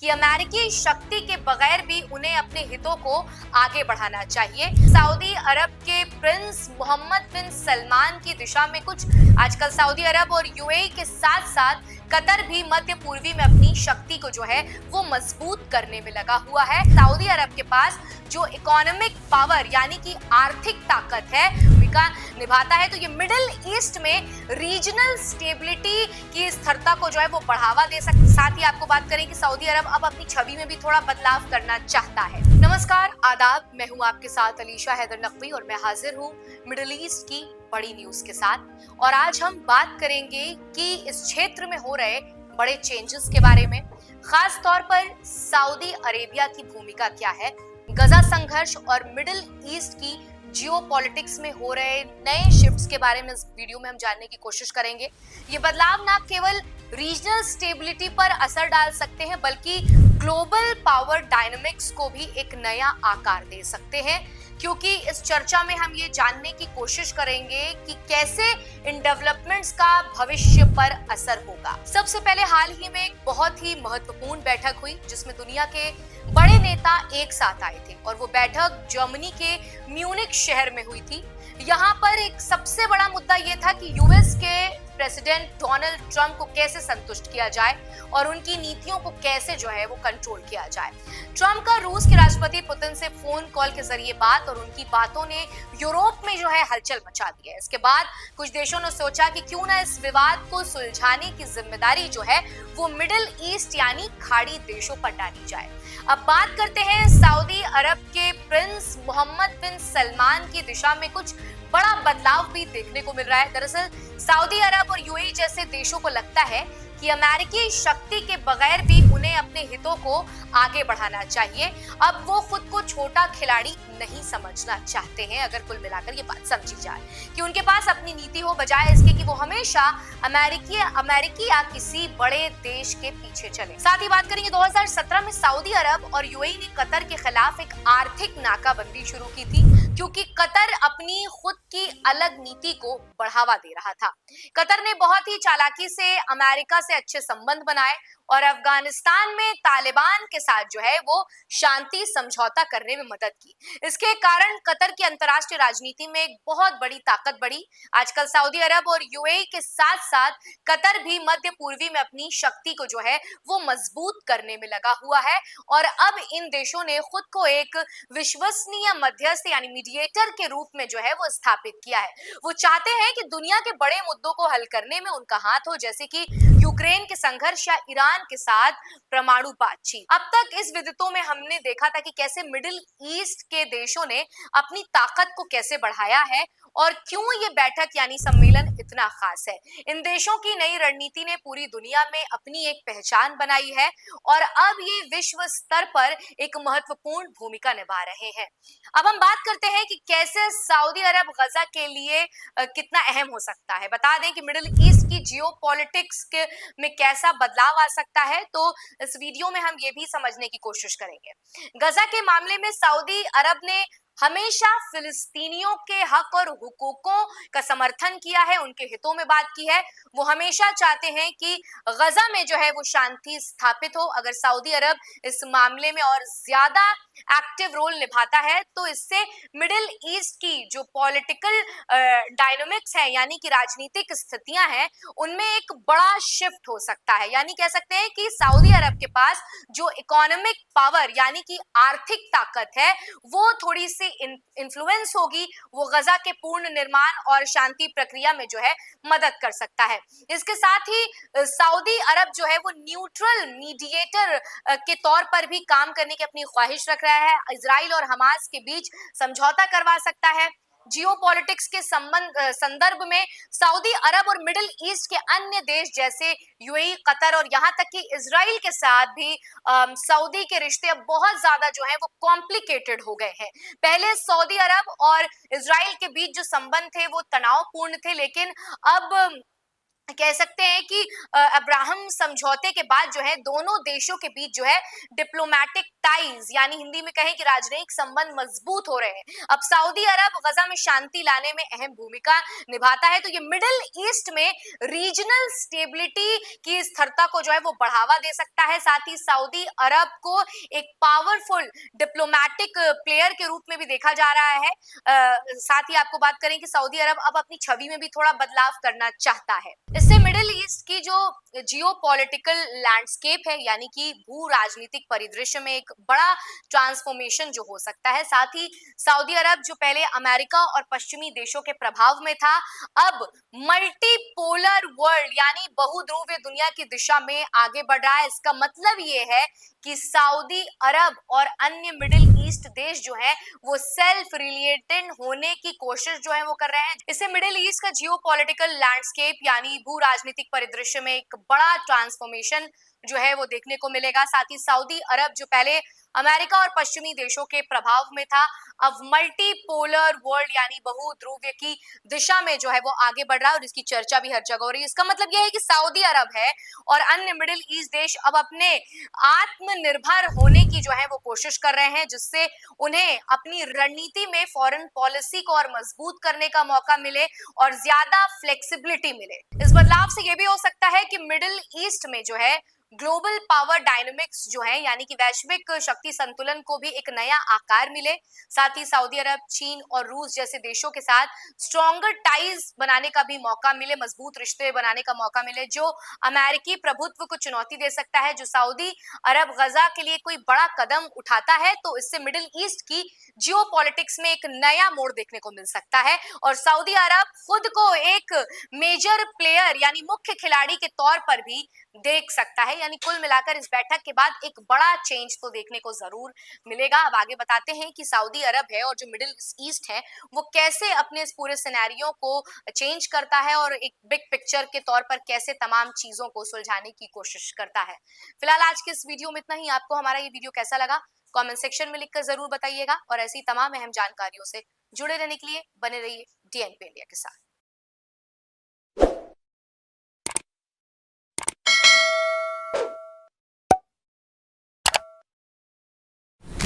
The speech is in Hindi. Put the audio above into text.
कि अमेरिकी शक्ति के बगैर भी उन्हें अपने हितों को आगे बढ़ाना चाहिए। सऊदी अरब के प्रिंस मोहम्मद बिन सलमान की दिशा में कुछ आजकल सऊदी अरब और यूएई के साथ साथ कतर भी मध्य पूर्वी में अपनी शक्ति को जो है वो मजबूत करने में लगा हुआ है। सऊदी अरब के पास जो इकोनॉमिक पावर यानी कि आर्थिक ताकत है भूमिका निभाता है, तो ये मिडिल ईस्ट में रीजनल स्टेबिलिटी की स्थिरता को जो है वो बढ़ावा दे सकता है। साथ ही आपको बात करें कि सऊदी अरब अब अपनी छवि में भी थोड़ा बदलाव करना चाहता है। नमस्कार, आदाब, मैं हूं आपके साथ अलीशा हैदर नकवी और मैं हाजिर हूं मिडिल ईस्ट की बड़ी न्यूज के साथ। और आज हम बात करेंगे कि इस क्षेत्र में हो रहे बड़े चेंजेस के बारे में, खास तौर पर सऊदी अरेबिया की भूमिका क्या है, गजा संघर्ष और मिडिल ईस्ट की जियोपॉलिटिक्स में हो रहे नए शिफ्ट्स के बारे में इस वीडियो में हम जानने की कोशिश करेंगे। ये बदलाव ना केवल रीजनल स्टेबिलिटी पर असर डाल सकते हैं बल्कि ग्लोबल पावर डायनामिक्स को भी एक नया आकार दे सकते हैं, क्योंकि इस चर्चा में हम ये जानने की कोशिश करेंगे कि कैसे इन डेवलपमेंट्स का भविष्य पर असर होगा। सबसे पहले हाल ही में एक बहुत ही महत्वपूर्ण बैठक हुई जिसमें दुनिया के बड़े नेता एक साथ आए थे और वो बैठक जर्मनी के म्यूनिख शहर में हुई थी। यहाँ पर एक सबसे बड़ा मुद्दा ये था कि यूएस के प्रेसिडेंट डोनाल्ड ट्रंप को कैसे संतुष्ट किया जाए और उनकी नीतियों को कैसे जो है वो कंट्रोल किया जाए। ट्रंप का रूस के राष्ट्रपति पुतिन से फोन कॉल के जरिए बात और उनकी बातों ने यूरोप में जो है हलचल मचा दी है। इसके बाद कुछ देशों ने सोचा कि क्यों ना इस विवाद को सुलझाने की जिम्मेदारी जो है वो मिडिल ईस्ट यानी खाड़ी देशों पर डाली जाए। अब बात करते हैं सऊदी अरब के प्रिंस मोहम्मद बिन सलमान की दिशा में कुछ बड़ा बदलाव भी देखने को मिल रहा है। दरअसल सऊदी अरब और यूएई जैसे देशों को लगता है कि अमेरिकी शक्ति के बगैर भी उन्हें अपने हितों को आगे बढ़ाना चाहिए। अब वो खुद को छोटा खिलाड़ी नहीं समझना चाहते हैं, अगर कुल मिलाकर ये बात समझी जाए कि उनके पास अपनी नीति हो बजाय इसके कि वो हमेशा अमेरिकी या किसी बड़े देश के पीछे चले। साथ ही बात करेंगे 2017 में सऊदी अरब और यूएई ने कतर के खिलाफ एक आर्थिक नाकाबंदी शुरू की थी, क्योंकि कतर अपनी खुद की अलग नीति को बढ़ावा दे रहा था। कतर ने बहुत ही चालाकी से अमेरिका से अच्छे संबंध बनाए और अफगानिस्तान में तालिबान के साथ जो है वो शांति समझौता करने में मदद की। इसके कारण कतर की अंतर्राष्ट्रीय राजनीति में एक बहुत बड़ी ताकत बढ़ी। आजकल सऊदी अरब और यूएई के साथ साथ कतर भी मध्य पूर्वी में अपनी शक्ति को जो है वो मजबूत करने में लगा हुआ है और अब इन देशों ने खुद को एक विश्वसनीय मध्यस्थ यानी मीडिएटर के रूप में जो है वो स्थापित किया है। वो चाहते हैं कि दुनिया के बड़े मुद्दों को हल करने में उनका हाथ हो, जैसे कि यूक्रेन के संघर्ष या ईरान के साथ परमाणु बातचीत। अब तक इस विदितों में हमने देखा था कि कैसे मिडिल ईस्ट के देशों ने अपनी ताकत को कैसे बढ़ाया है और क्यों ये बैठक यानी सम्मेलन इतना खास है। इन देशों की नई रणनीति ने पूरी दुनिया में अपनी एक पहचान बनाई है और अब ये विश्व स्तर पर एक महत्वपूर्ण भूमिका निभा रहे हैं। अब हम बात करते हैं कि कैसे सऊदी अरब गजा के लिए कितना अहम हो सकता है। बता दें कि मिडिल ईस्ट की जियोपॉलिटिक्स में कैसा बदलाव आ सकता है, तो इस वीडियो में हम ये भी समझने की कोशिश करेंगे। गजा के मामले में सऊदी अरब ने हमेशा फिलिस्तीनियों के हक और हुकूकों का समर्थन किया है, उनके हितों में बात की है। वो हमेशा चाहते हैं कि गजा में जो है वो शांति स्थापित हो। अगर सऊदी अरब इस मामले में और ज्यादा एक्टिव रोल निभाता है तो इससे मिडिल ईस्ट की जो पॉलिटिकल डायनामिक्स है यानी कि राजनीतिक स्थितियां हैं उनमें एक बड़ा शिफ्ट हो सकता है। यानी कह सकते हैं कि सऊदी अरब के पास जो इकोनॉमिक पावर यानी कि आर्थिक ताकत है वो थोड़ी सी इन्फ्लुएंस होगी, वो गजा के पूर्ण निर्माण और शांति प्रक्रिया में जो है मदद कर सकता है। इसके साथ ही सऊदी अरब जो है वो न्यूट्रल मीडिएटर के तौर पर भी काम करने की अपनी ख्वाहिश रख रहा है। इजराइल और हमास के बीच समझौता करवा सकता है। जियोपॉलिटिक्स के संदर्भ में सऊदी अरब और मिडिल ईस्ट के अन्य देश जैसे यूएई, कतर और यहाँ तक कि इजराइल के साथ भी सऊदी के रिश्ते अब बहुत ज्यादा जो है वो कॉम्प्लिकेटेड हो गए हैं। पहले सऊदी अरब और इजराइल के बीच जो संबंध थे वो तनावपूर्ण थे, लेकिन अब कह सकते हैं कि अब्राहम समझौते के बाद जो है दोनों देशों के बीच जो है डिप्लोमेटिक टाइज यानी हिंदी में कहें कि राजनयिक संबंध मजबूत हो रहे हैं। अब सऊदी अरब गजा में शांति लाने में अहम भूमिका निभाता है, तो ये मिडिल ईस्ट में रीजनल स्टेबिलिटी की स्थिरता को जो है वो बढ़ावा दे सकता है। साथ ही सऊदी अरब को एक पावरफुल डिप्लोमेटिक प्लेयर के रूप में भी देखा जा रहा है। साथ ही आपको बात करें कि सऊदी अरब अब अपनी छवि में भी थोड़ा बदलाव करना चाहता है। इससे मिडिल ईस्ट की जो जियो पॉलिटिकल लैंडस्केप है यानी कि भू राजनीतिक परिदृश्य में एक बड़ा ट्रांसफॉर्मेशन जो हो सकता है। साथ ही सऊदी अरब जो पहले अमेरिका और पश्चिमी देशों के प्रभाव में था, अब मल्टीपोलर वर्ल्ड यानी बहुध्रुवीय दुनिया की दिशा में आगे बढ़ रहा है। इसका मतलब ये है कि सऊदी अरब और अन्य मिडिल ईस्ट देश जो है वो सेल्फ रिलेटेड होने की कोशिश जो है वो कर रहे हैं। इससे मिडिल ईस्ट का जियोपॉलिटिकल लैंडस्केप यानी भू राजनीतिक परिदृश्य में एक बड़ा ट्रांसफॉर्मेशन जो है वो देखने को मिलेगा। साथ ही सऊदी अरब जो पहले अमेरिका और पश्चिमी देशों के प्रभाव में था, अब मल्टीपोलर वर्ल्ड यानी बहुध्रुवीय की दिशा में जो है वो आगे बढ़ रहा है और इसकी चर्चा भी हर जगह हो रही है। इसका मतलब यह है कि सऊदी अरब है और अन्य मिडिल ईस्ट देश अब अपने आत्मनिर्भर होने की जो है वो कोशिश कर रहे हैं, जिससे उन्हें अपनी रणनीति में फॉरेन पॉलिसी को और मजबूत करने का मौका मिले और ज्यादा फ्लेक्सिबिलिटी मिले। इस बदलाव से ये भी हो सकता है कि मिडिल ईस्ट में जो है ग्लोबल पावर डायनेमिक्स जो है यानी कि वैश्विक शक्ति संतुलन को भी एक नया आकार मिले। साथ ही सऊदी अरब, चीन और रूस जैसे देशों के साथ स्ट्रॉन्गर टाइज बनाने का भी मौका मिले, मजबूत रिश्ते बनाने का मौका मिले, जो अमेरिकी प्रभुत्व को चुनौती दे सकता है। जो सऊदी अरब गजा के लिए कोई बड़ा कदम उठाता है तो इससे मिडिल ईस्ट की जियोपॉलिटिक्स में एक नया मोड़ देखने को मिल सकता है और सऊदी अरब खुद को एक मेजर प्लेयर यानी मुख्य खिलाड़ी के तौर पर भी देख सकता है। यानी कुल मिलाकर इस बैठक के बाद एक बड़ा चेंज तो देखने को जरूर मिलेगा। अब आगे बताते हैं कि सऊदी अरब है और जो मिडिल ईस्ट है वो कैसे अपने इस पूरे सिनेरियो को चेंज करता है और एक बिग पिक्चर के तौर पर कैसे तमाम चीजों को सुलझाने की कोशिश करता है। फिलहाल आज के इस वीडियो में इतना ही। आपको हमारा ये वीडियो कैसा लगा कमेंट सेक्शन में लिखकर जरूर बताइएगा और ऐसी तमाम अहम जानकारियों से जुड़े रहने के लिए बने रहिए डीएनपी इंडिया के साथ।